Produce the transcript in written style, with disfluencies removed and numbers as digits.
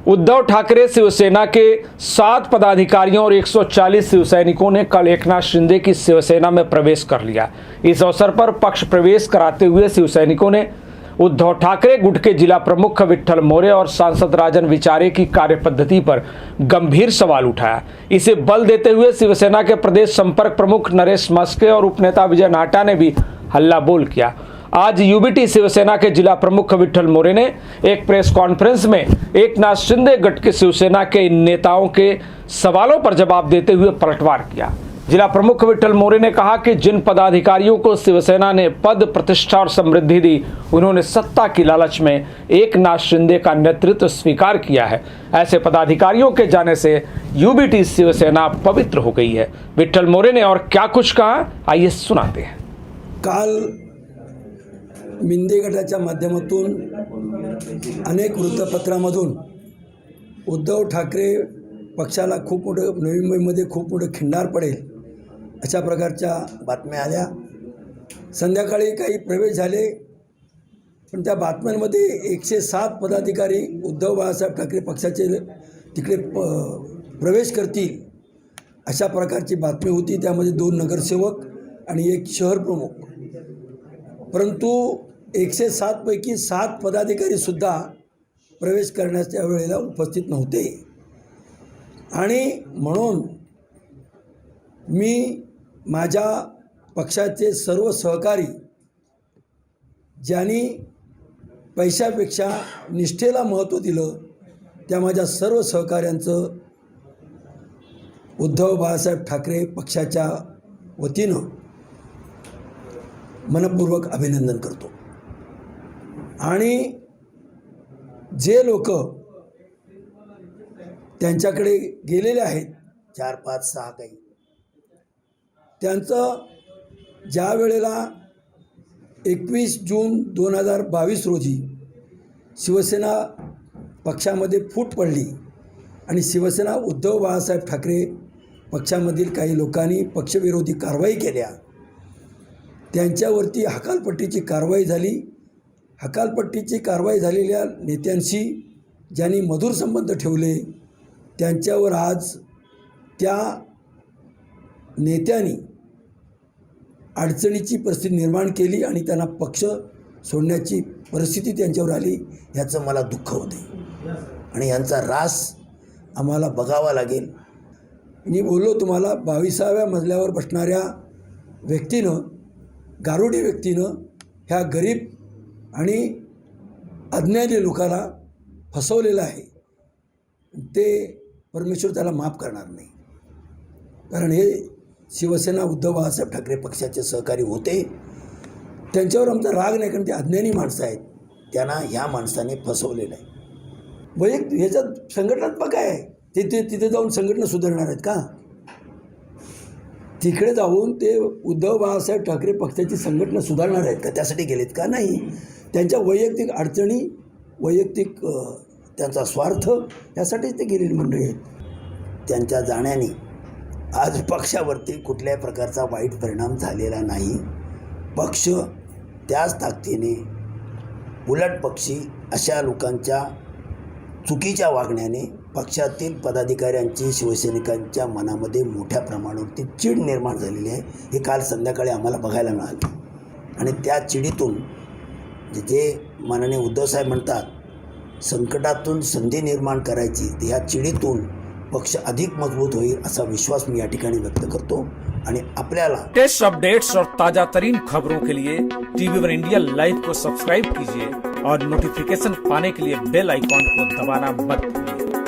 उद्धव ठाकरे शिवसेना के 7 पदाधिकारियों और 140 शिवसैनिकों ने कल एकनाथ शिंदे की शिवसेना में प्रवेश कर लिया। इस अवसर पर पक्ष प्रवेश कराते हुए शिवसैनिकों ने उद्धव ठाकरे गुट के जिला प्रमुख विठ्ठल मोरे और सांसद राजन विचारे की कार्यपद्धति पर गंभीर सवाल उठाया। इसे बल देते हुए शिवसेना के प्रदेश संपर्क प्रमुख नरेश मस्के और उपनेता विजय नाहटा ने भी हल्ला बोल किया। आज यूबीटी शिवसेना के जिला प्रमुख विठ्ठल मोरे ने एक प्रेस कॉन्फ्रेंस में एकनाथ शिंदे गट के शिवसेना के इन नेताओं के सवालों पर जवाब देते हुए पलटवार किया। जिला प्रमुख विठ्ठल मोरे ने कहा कि जिन पदाधिकारियों को शिवसेना ने पद, प्रतिष्ठा और समृद्धि दी, उन्होंने सत्ता की लालच में एकनाथ शिंदे का नेतृत्व स्वीकार किया है। ऐसे पदाधिकारियों के जाने से यूबीटी शिवसेना पवित्र हो गई है। विठ्ठल मोरे ने और क्या कुछ कहा, आइए सुनाते हैं। काल मिंदे गटाच्या माध्यमातून अनेक वृत्तपत्रांमधून उद्धव ठाकरे पक्षाला खूप मोठं नवी मुंबईमध्ये खूप मोठं खिंडार पडेल अशा प्रकारच्या बातम्या आल्या। संध्याकाळी काही प्रवेश झाले, पण त्या बातम्यांमध्ये 107 पदाधिकारी उद्धव बाळासाहेब ठाकरे पक्षाचे तिकडे प्रवेश करतील अशा प्रकारची बातमी होती। त्यामध्ये 2 नगरसेवक आणि 1 शहर प्रमुख, परंतु 107 पैकी 7 पदाधिकारीसुद्धा प्रवेश करण्याच्या वेळेला उपस्थित नव्हते। आणि म्हणून मी माझ्या पक्षाचे सर्व सहकारी ज्यांनी पैशापेक्षा निष्ठेला महत्त्व दिलं, त्या माझ्या सर्व सहकाऱ्यांचं उद्धव बाळासाहेब ठाकरे पक्षाच्या वतीनं मनपूर्वक अभिनंदन करतो। आणि जे लोक त्यांच्याकडे गेलेले आहेत 4, 5, 6 काही, त्यांचं ज्या वेळेला 21 जून 2022 रोजी शिवसेना पक्षामध्ये फूट पडली आणि शिवसेना उद्धव बाळासाहेब ठाकरे पक्षामधील काही लोकांनी पक्षविरोधी कारवाई केल्या, त्यांच्यावरती हकालपट्टीची कारवाई झाली। हकालपट्टीची कारवाई झालेल्या नेत्यांशी ज्यांनी मधुर संबंध ठेवले, त्यांच्यावर आज त्या नेत्यांनी अडचणीची परिस्थिती निर्माण केली आणि त्यांना पक्ष सोडण्याची परिस्थिती त्यांच्यावर आली। याचं मला दुःख होते आणि यांचा रास आम्हाला बघावा लागेल। मी बोललो तुम्हाला, 22व्या मजल्यावर बसणाऱ्या व्यक्तीनं, गारुडी व्यक्तीनं ह्या गरीब आणि अज्ञानी लोकांना फसवलेलं आहे। ते परमेश्वर त्याला माफ करणार नाही, कारण हे शिवसेना उद्धव बाळासाहेब ठाकरे पक्षाचे सहकारी होते। त्यांच्यावर आमचा राग नाही, कारण ते अज्ञानी माणसं आहेत, त्यांना ह्या माणसाने फसवलेलं आहे। वैयक्तिक ह्याच्यात संघटनात्मक आहे, तिथे जाऊन संघटना सुधारणार आहेत का? तिकडे जाऊन ते उद्धव बाळासाहेब ठाकरे पक्षाची संघटना सुधारणार आहेत का? त्यासाठी गेलेत का? नाही। त्यांच्या वैयक्तिक अडचणी, वैयक्तिक त्यांचा स्वार्थ, यासाठीच ते गेलेली मंडळी आहेत। त्यांच्या जाण्याने आज पक्षावरती कुठल्याही प्रकारचा वाईट परिणाम झालेला नाही। पक्ष त्याच ताकदीने उलट पक्षी अशा लोकांच्या चुकीच्या वागण्याने पक्षातील पदाधिकाऱ्यांची, शिवसैनिकांच्या मनामध्ये मोठ्या प्रमाणावरती चीड निर्माण झालेली आहे। हे काल संध्याकाळी आम्हाला बघायला मिळालं आणि त्या चिडीतून जे माननीय उद्धवसाहेब म्हणतात, संकटातून संधी निर्माण करायची, ह्या चिडीतून पक्ष अधिक मजबूत होईल असा विश्वास मी या ठिकाणी व्यक्त करतो। आणि आपल्याला टेस्ट अपडेट्स और ताजा तरीन खबरों के लिए TV1 इंडिया लाइव को सब्सक्राइब कीजिए और नोटिफिकेशन पाने के लिए बेल आइकॉन को दबाना मत भूलिए।